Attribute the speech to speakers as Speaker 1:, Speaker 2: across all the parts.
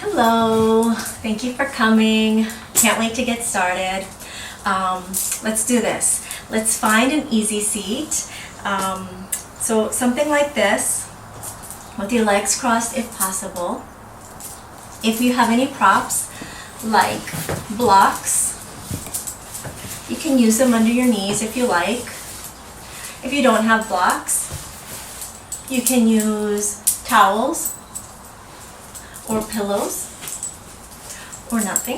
Speaker 1: Hello, thank you for coming. Can't wait to get started. Let's do this. Let's find an easy seat. So something like this, with your legs crossed if possible. If you have any props, like blocks, you can use them under your knees if you like. If you don't have blocks, you can use towels or pillows or nothing.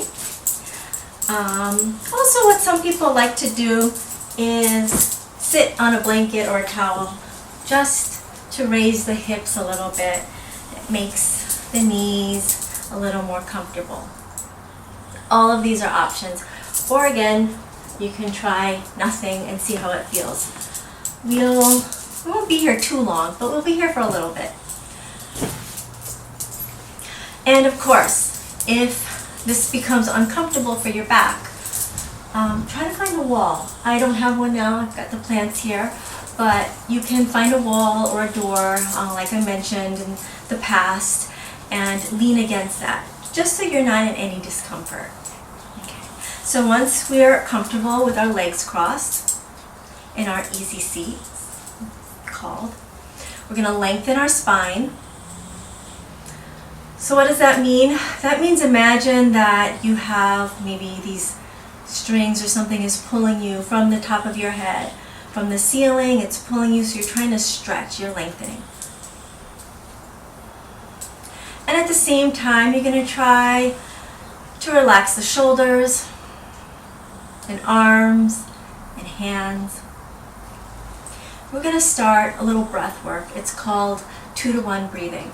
Speaker 1: Also, what some people like to do is sit on a blanket or a towel just to raise the hips a little bit. It makes the knees a little more comfortable. All of these are options. Or again, you can try nothing and see how it feels. We won't be here too long, but we'll be here for a little bit. And of course, if this becomes uncomfortable for your back, try to find a wall. I don't have one now, I've got the plants here, but you can find a wall or a door, like I mentioned in the past, and lean against that, just so you're not in any discomfort. Okay. So once we're comfortable with our legs crossed, in our easy seat, we're going to lengthen our spine. So what does that mean? That means imagine that you have maybe these strings or something is pulling you from the top of your head. From the ceiling, it's pulling you, so you're trying to stretch, you're lengthening. And at the same time, you're going to try to relax the shoulders and arms and hands. We're going to start a little breath work. It's called 2-to-1 breathing.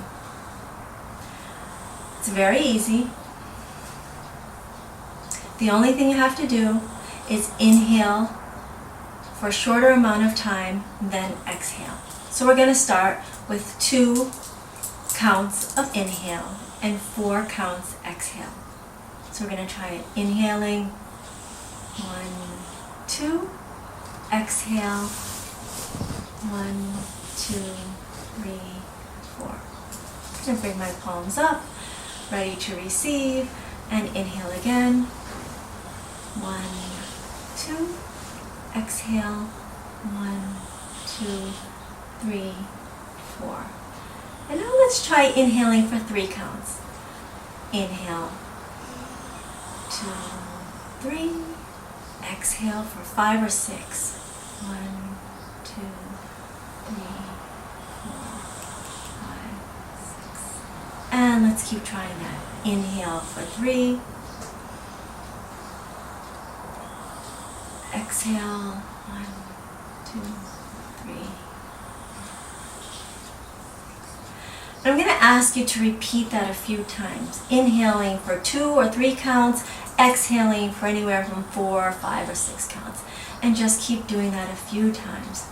Speaker 1: It's very easy. The only thing you have to do is inhale for a shorter amount of time, then exhale. So we're going to start with 2 counts of inhale and 4 counts exhale. So we're going to try it. Inhaling, 1, 2, exhale, 1, 2, 3, 4. And bring my palms up, ready to receive, and inhale again. 1, 2, exhale, 1, 2, 3, 4. And now let's try inhaling for 3 counts. Inhale, 2, 3, exhale for 5 or 6. 1, 2, 3, 4, 5, 6. And let's keep trying that. Inhale for 3. Exhale, 1, 2, 3. I'm going to ask you to repeat that a few times. Inhaling for 2 or 3 counts, exhaling for anywhere from 4, 5, or 6 counts. And just keep doing that a few times.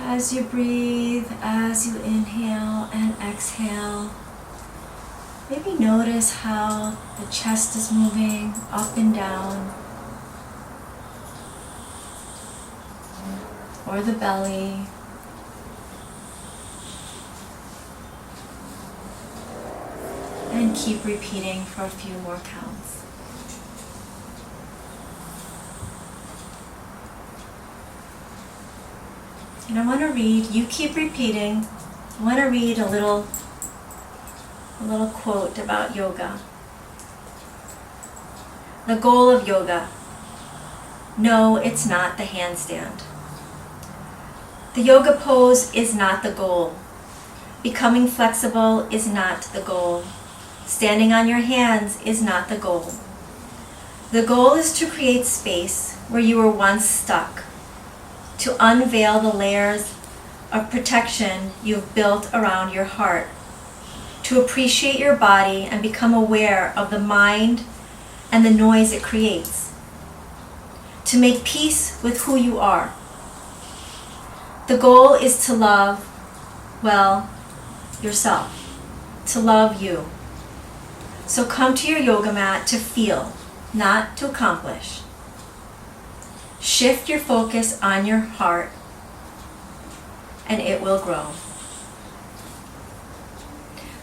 Speaker 1: As you breathe, as you inhale and exhale, maybe notice how the chest is moving up and down, or the belly. And keep repeating for a few more counts. And I want to read, you keep repeating, I want to read a little quote about yoga. The goal of yoga. No, it's not the handstand. The yoga pose is not the goal. Becoming flexible is not the goal. Standing on your hands is not the goal. The goal is to create space where you were once stuck, to unveil the layers of protection you've built around your heart, to appreciate your body and become aware of the mind and the noise it creates, to make peace with who you are. The goal is to love, well, yourself, to love you. So come to your yoga mat to feel, not to accomplish. Shift your focus on your heart, and it will grow.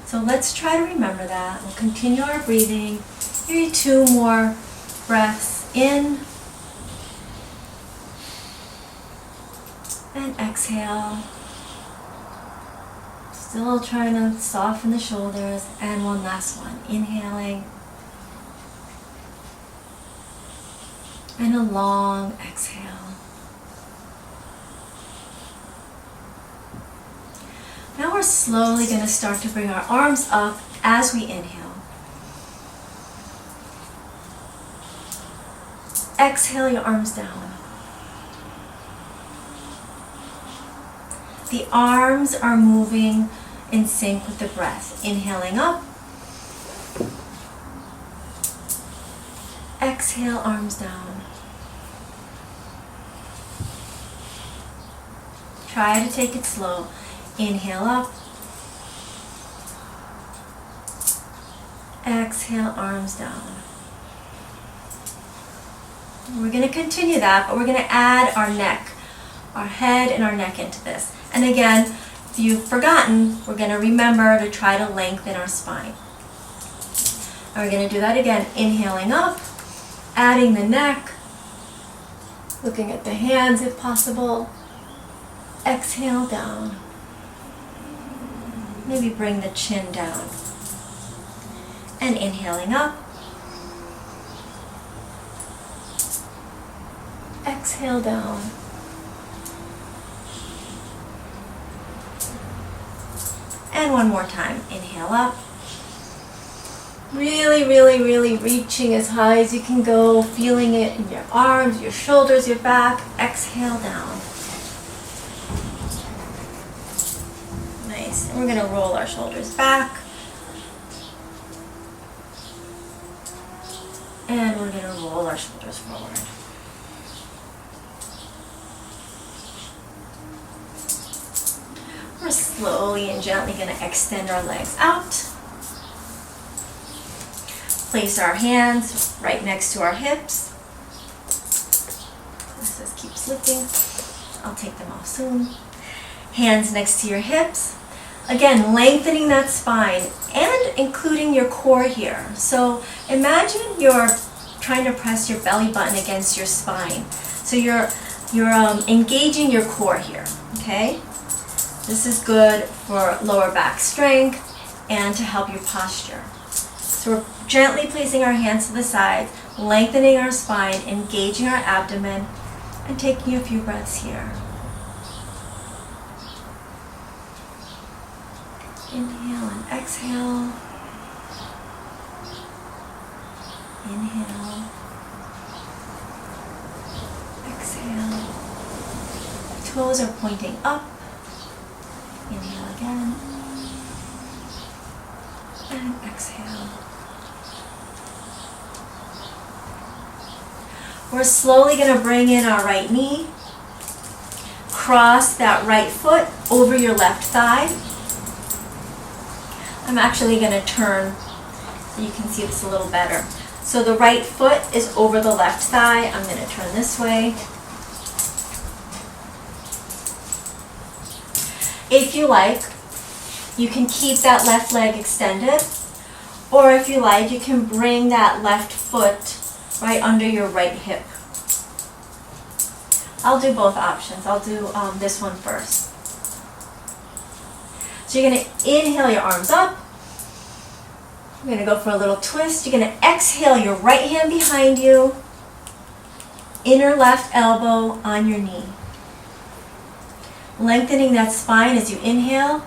Speaker 1: So let's try to remember that. We'll continue our breathing. Maybe 2 more breaths in and exhale. Still trying to soften the shoulders. And one last one. Inhaling. And a long exhale. Now we're slowly going to start to bring our arms up as we inhale. Exhale your arms down. The arms are moving in sync with the breath. Inhaling up. Exhale, arms down. Try to take it slow. Inhale up. Exhale, arms down. We're going to continue that, but we're going to add our neck, our head and our neck into this. And again, if you've forgotten, we're going to remember to try to lengthen our spine. And we're going to do that again, inhaling up, adding the neck, looking at the hands if possible. Exhale down. Maybe bring the chin down. And inhaling up. Exhale down. And one more time. Inhale up. Really, really, really reaching as high as you can go, feeling it in your arms, your shoulders, your back. Exhale down. Nice. And we're going to roll our shoulders back. And we're going to roll our shoulders forward. We're slowly and gently going to extend our legs out. Place our hands right next to our hips. This just keeps slipping. I'll take them off soon. Hands next to your hips. Again, lengthening that spine and including your core here. So imagine you're trying to press your belly button against your spine. So you're engaging your core here, okay? This is good for lower back strength and to help your posture. So we're gently placing our hands to the sides, lengthening our spine, engaging our abdomen, and taking a few breaths here. Inhale and exhale. Inhale. Exhale. Toes are pointing up. Inhale again. And exhale. We're slowly going to bring in our right knee. Cross that right foot over your left thigh. I'm actually going to turn so you can see this a little better. So the right foot is over the left thigh. I'm going to turn this way. If you like, you can keep that left leg extended, or if you like, you can bring that left foot right under your right hip. I'll do both options. I'll do this one first. So you're going to inhale your arms up. You're going to go for a little twist. You're going to exhale your right hand behind you, inner left elbow on your knee. Lengthening that spine as you inhale.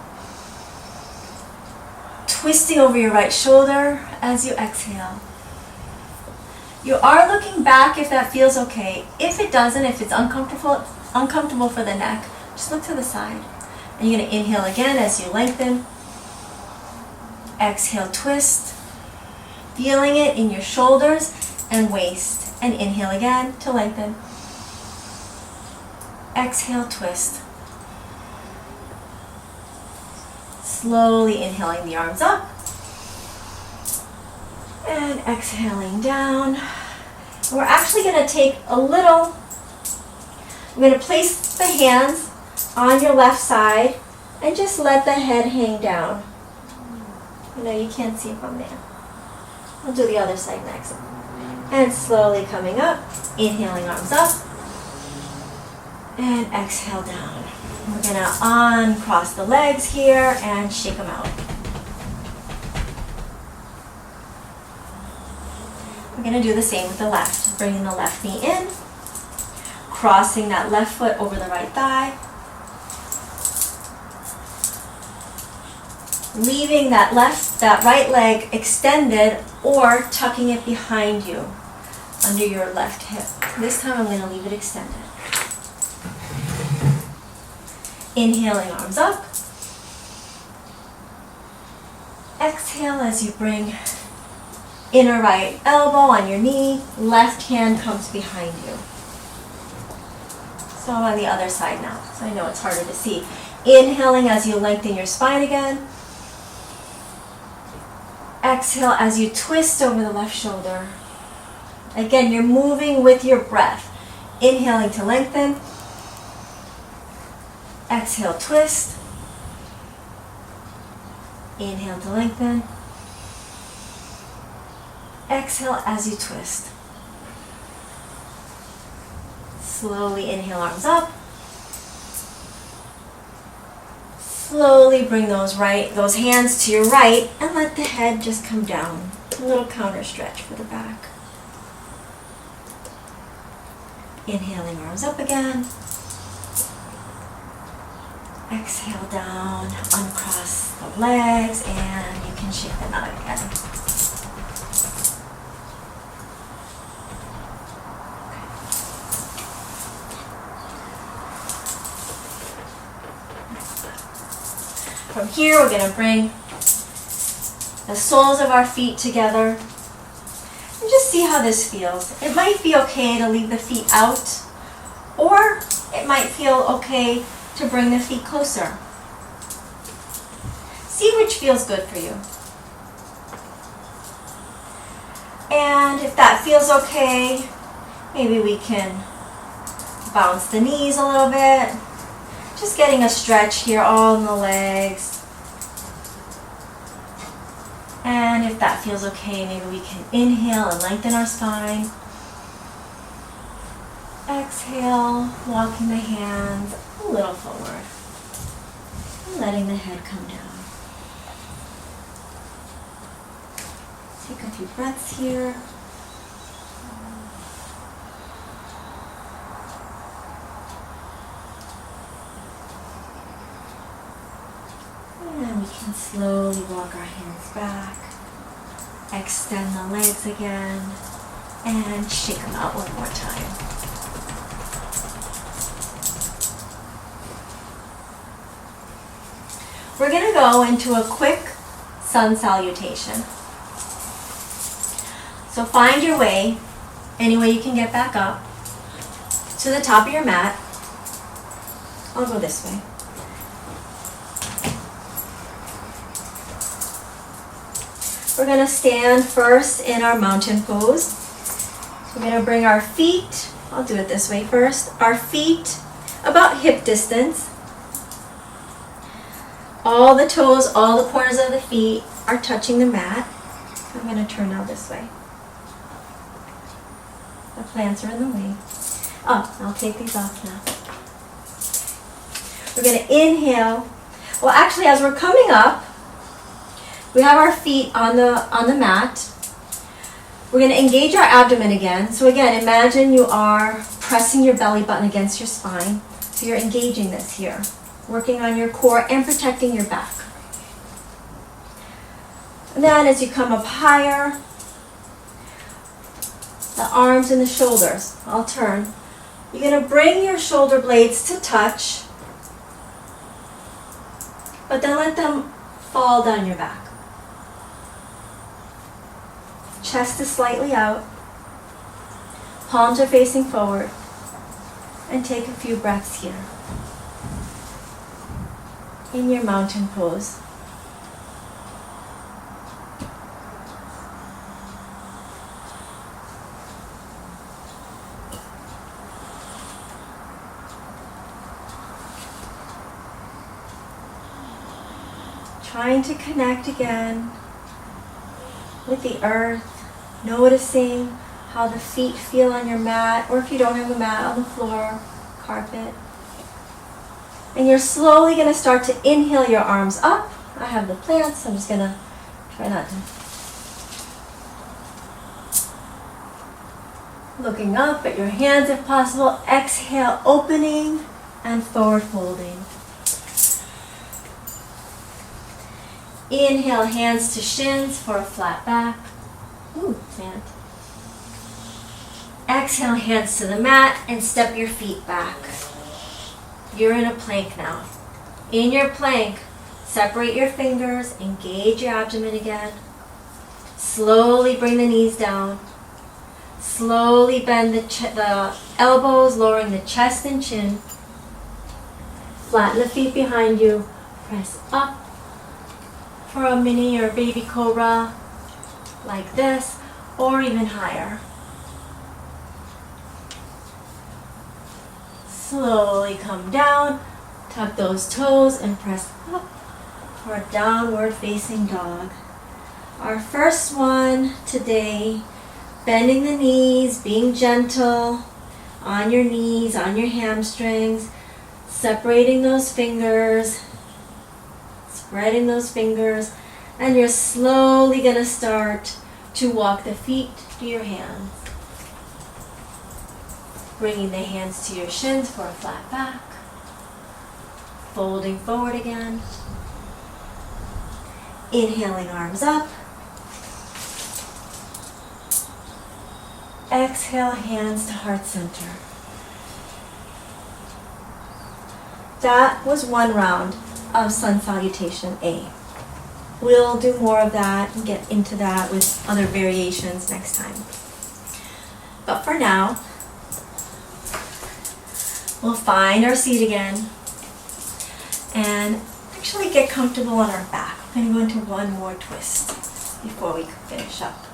Speaker 1: Twisting over your right shoulder as you exhale. You are looking back if that feels okay. If it doesn't, if it's uncomfortable for the neck, just look to the side. And you're going to inhale again as you lengthen. Exhale, twist. Feeling it in your shoulders and waist. And inhale again to lengthen. Exhale, twist. Slowly inhaling the arms up. And exhaling down. We're actually going to take a little, I'm going to place the hands on your left side and just let the head hang down. You know, you can't see from there. We'll do the other side next. And slowly coming up, inhaling arms up, and exhale down. We're going to uncross the legs here and shake them out. We're going to do the same with the left. Bringing the left knee in, crossing that left foot over the right thigh, leaving that right leg extended or tucking it behind you under your left hip. This time I'm going to leave it extended. Inhaling arms up. Exhale as you bring inner right elbow on your knee, left hand comes behind you. So I'm on the other side now, so I know it's harder to see. Inhaling as you lengthen your spine again. Exhale as you twist over the left shoulder. Again, you're moving with your breath. Inhaling to lengthen. Exhale, twist. Inhale to lengthen. Exhale as you twist. Slowly inhale, arms up. Slowly bring those hands to your right and let the head just come down. A little counter stretch for the back. Inhaling, arms up again. Exhale down, uncross the legs, and you can shake them out again. From here, we're going to bring the soles of our feet together and just see how this feels. It might be okay to leave the feet out, or it might feel okay to bring the feet closer. See which feels good for you. And if that feels okay, maybe we can bounce the knees a little bit. Just getting a stretch here all in the legs. And if that feels okay, maybe we can inhale and lengthen our spine. Exhale, walking the hands a little forward. And letting the head come down. Take a few breaths here. And we can slowly walk our hands back, extend the legs again, and shake them out one more time. We're going to go into a quick sun salutation. So find your way, any way you can get back up, to the top of your mat. I'll go this way. We're going to stand first in our mountain pose. So we're going to bring our feet, I'll do it this way first, our feet about hip distance. All the toes, all the corners of the feet are touching the mat. I'm going to turn now this way. The plants are in the way. Oh, I'll take these off now. We're going to inhale. Well, actually, as we're coming up, we have our feet on the mat. We're going to engage our abdomen again. So again, imagine you are pressing your belly button against your spine. So you're engaging this here, working on your core and protecting your back. And then as you come up higher, the arms and the shoulders, I'll turn. You're going to bring your shoulder blades to touch, but then let them fall down your back. Chest is slightly out, palms are facing forward, and take a few breaths here in your mountain pose. trying to connect again with the earth, noticing how the feet feel on your mat, or if you don't have a mat, on the floor, carpet. And you're slowly going to start to inhale your arms up. I have the plants, I'm just going to try not to. Looking up at your hands if possible. Exhale, opening and forward folding. Inhale, hands to shins for a flat back. Ooh, plant. Exhale, hands to the mat and step your feet back. You're in a plank now. In your plank, separate your fingers, engage your abdomen again. Slowly bring the knees down. Slowly bend the elbows, lowering the chest and chin. Flatten the feet behind you. Press up for a mini or baby cobra like this, or even higher. Slowly come down, tuck those toes and press up for a downward facing dog. Our first one today, bending the knees, being gentle on your knees, on your hamstrings, separating those fingers, spreading those fingers, and you're slowly going to start to walk the feet to your hands. Bringing the hands to your shins for a flat back. Folding forward again. Inhaling, arms up. Exhale, hands to heart center. That was one round of Sun Salutation A. We'll do more of that and get into that with other variations next time. But for now, we'll find our seat again and actually get comfortable on our back. We're going to go into one more twist before we finish up.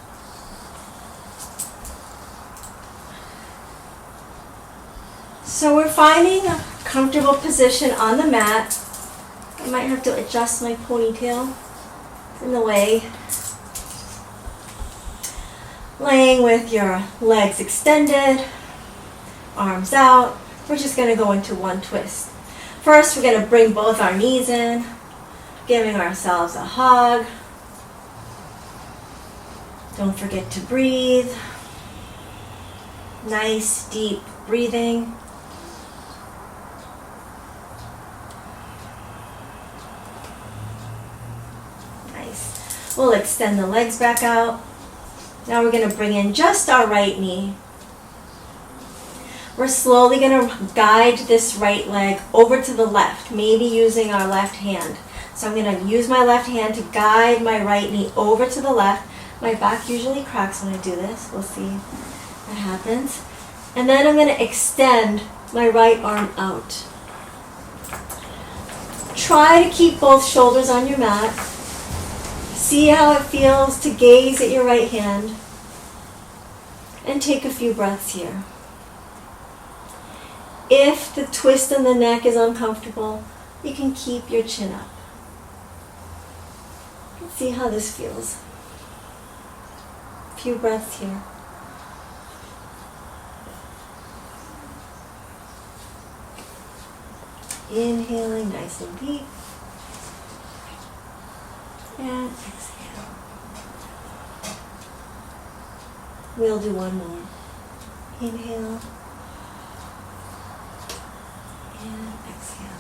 Speaker 1: So we're finding a comfortable position on the mat. I might have to adjust my ponytail. It's in the way. Laying with your legs extended, arms out. We're just going to go into one twist. First, we're going to bring both our knees in, giving ourselves a hug. Don't forget to breathe. Nice, deep breathing. Nice. We'll extend the legs back out. Now we're going to bring in just our right knee. We're slowly going to guide this right leg over to the left, maybe using our left hand. So I'm going to use my left hand to guide my right knee over to the left. My back usually cracks when I do this. We'll see what happens. And then I'm going to extend my right arm out. Try to keep both shoulders on your mat. See how it feels to gaze at your right hand. And take a few breaths here. If the twist in the neck is uncomfortable, you can keep your chin up. Let's see how this feels. A few breaths here. Inhaling nice and deep. And exhale. We'll do one more. Inhale. And exhale.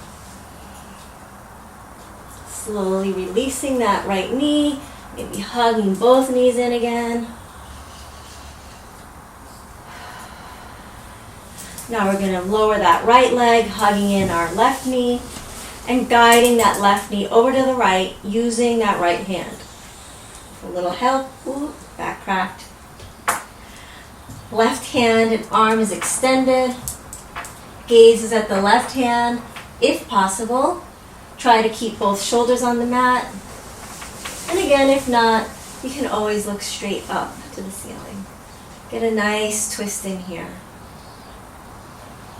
Speaker 1: Slowly releasing that right knee. Maybe hugging both knees in again. Now we're going to lower that right leg, hugging in our left knee, and guiding that left knee over to the right, using that right hand. A little help. Ooh, back cracked. Left hand and arm is extended. Gaze is at the left hand. If possible, try to keep both shoulders on the mat. And again, if not, you can always look straight up to the ceiling. Get a nice twist in here.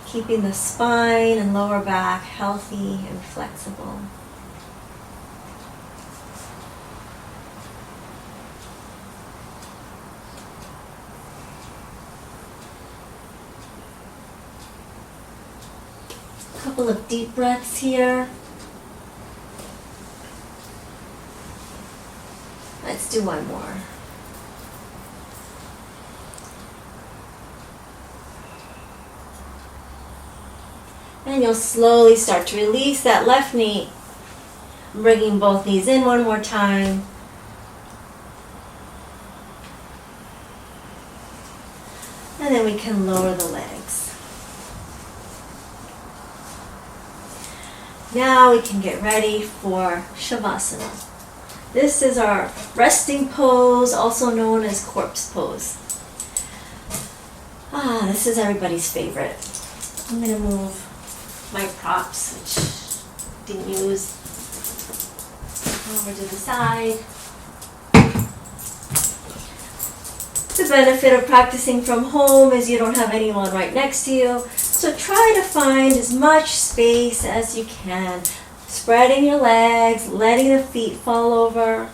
Speaker 1: Keeping the spine and lower back healthy and flexible. couple of deep breaths here. Let's do one more. And you'll slowly start to release that left knee, bringing both knees in one more time. And then we can lower the legs. Now we can get ready for Shavasana. This is our resting pose, also known as corpse pose. This is everybody's favorite. I'm going to move my props, which didn't use, over to the side. The benefit of practicing from home is you don't have anyone right next to you. So try to find as much space as you can. Spreading your legs, letting the feet fall over.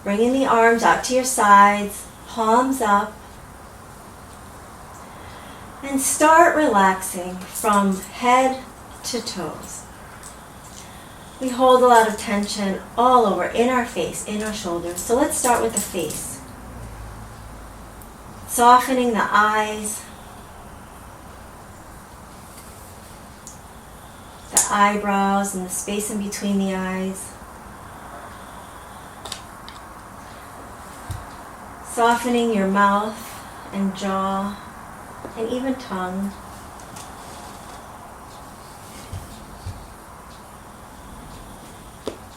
Speaker 1: Bringing the arms out to your sides, palms up. And start relaxing from head to toes. We hold a lot of tension all over, in our face, in our shoulders. So let's start with the face. Softening the eyes, the eyebrows and the space in between the eyes. Softening your mouth and jaw and even tongue.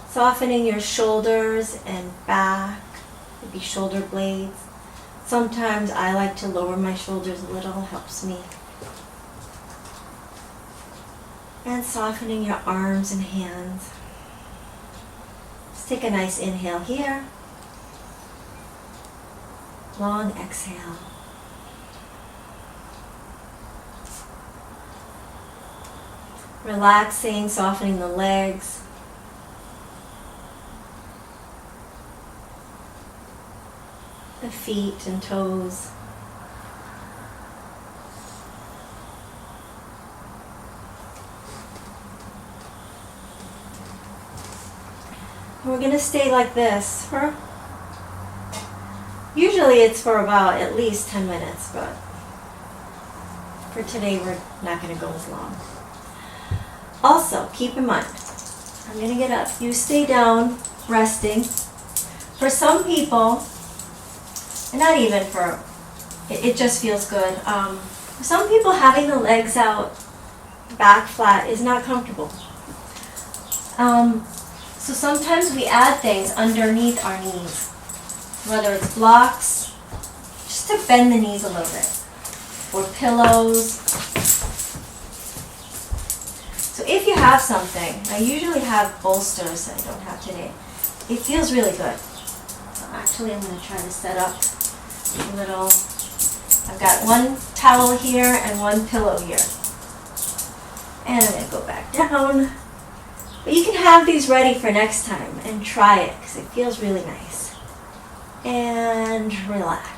Speaker 1: Softening your shoulders and back, maybe shoulder blades. Sometimes I like to lower my shoulders a little, helps me. And softening your arms and hands. Let's take a nice inhale here. Long exhale. Relaxing, softening the legs. The feet and toes. We're going to stay like this for, usually it's for about at least 10 minutes, but for today we're not going to go as long. Also, keep in mind, I'm going to get up. You stay down, resting. For some people, and not even for, it just feels good. For some people, having the legs out, back flat, is not comfortable. So sometimes we add things underneath our knees, whether it's blocks, just to bend the knees a little bit, or pillows. So if you have something, I usually have bolsters I don't have today. It feels really good. So actually I'm going to try to set up a little, I've got one towel here and one pillow here. And I'm going to go back down. But you can have these ready for next time and try it because it feels really nice. And relax.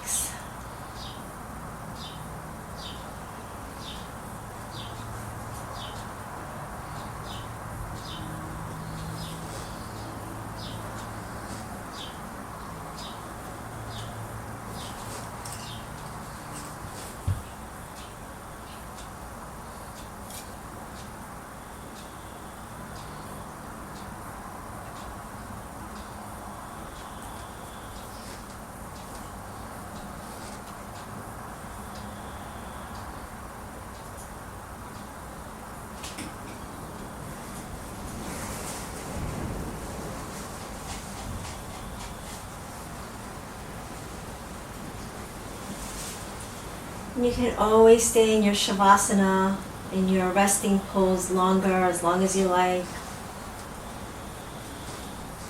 Speaker 1: You can always stay in your Shavasana, in your resting pose longer, as long as you like.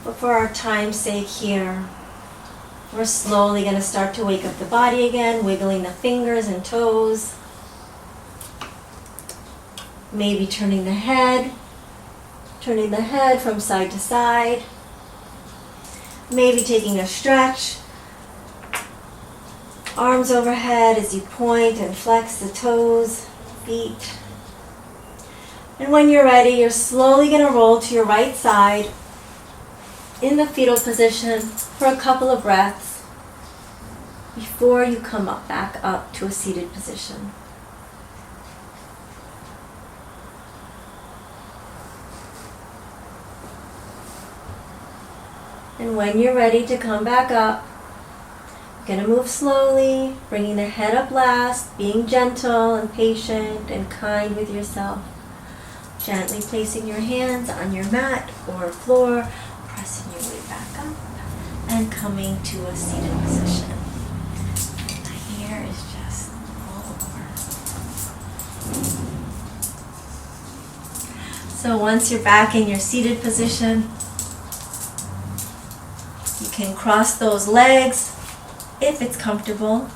Speaker 1: But for our time's sake here, we're slowly going to start to wake up the body again, wiggling the fingers and toes. Maybe turning the head from side to side. Maybe taking a stretch. Arms overhead as you point and flex the toes, feet. And when you're ready, you're slowly going to roll to your right side in the fetal position for a couple of breaths before you come up, back up to a seated position. And when you're ready to come back up, you're going to move slowly, bringing the head up last, being gentle and patient and kind with yourself. Gently placing your hands on your mat or floor, pressing your way back up and coming to a seated position. My hair is just all over. So once you're back in your seated position, you can cross those legs if it's comfortable.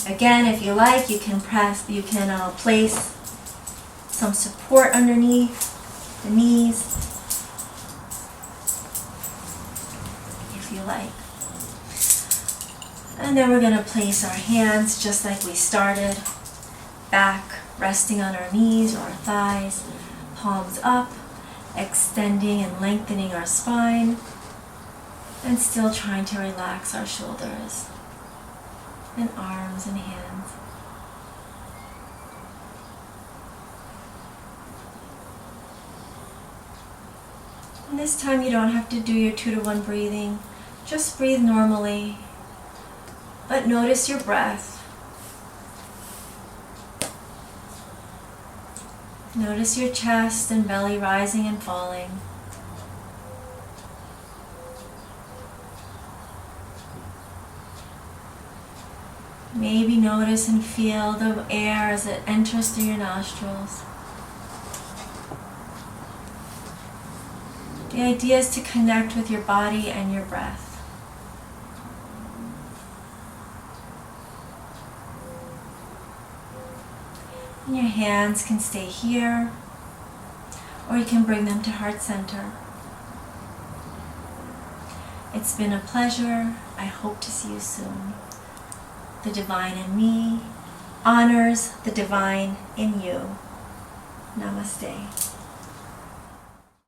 Speaker 1: Again, if you like, you can place some support underneath the knees, if you like. And then we're going to place our hands just like we started, back, resting on our knees or our thighs, palms up, extending and lengthening our spine, and still trying to relax our shoulders and arms and hands. And this time you don't have to do your 2-to-1 breathing. Just breathe normally, but notice your breath. Notice your chest and belly rising and falling. Maybe notice and feel the air as it enters through your nostrils. The idea is to connect with your body and your breath. And your hands can stay here, or you can bring them to heart center. It's been a pleasure. I hope to see you soon. The divine in me honors the divine in you. Namaste.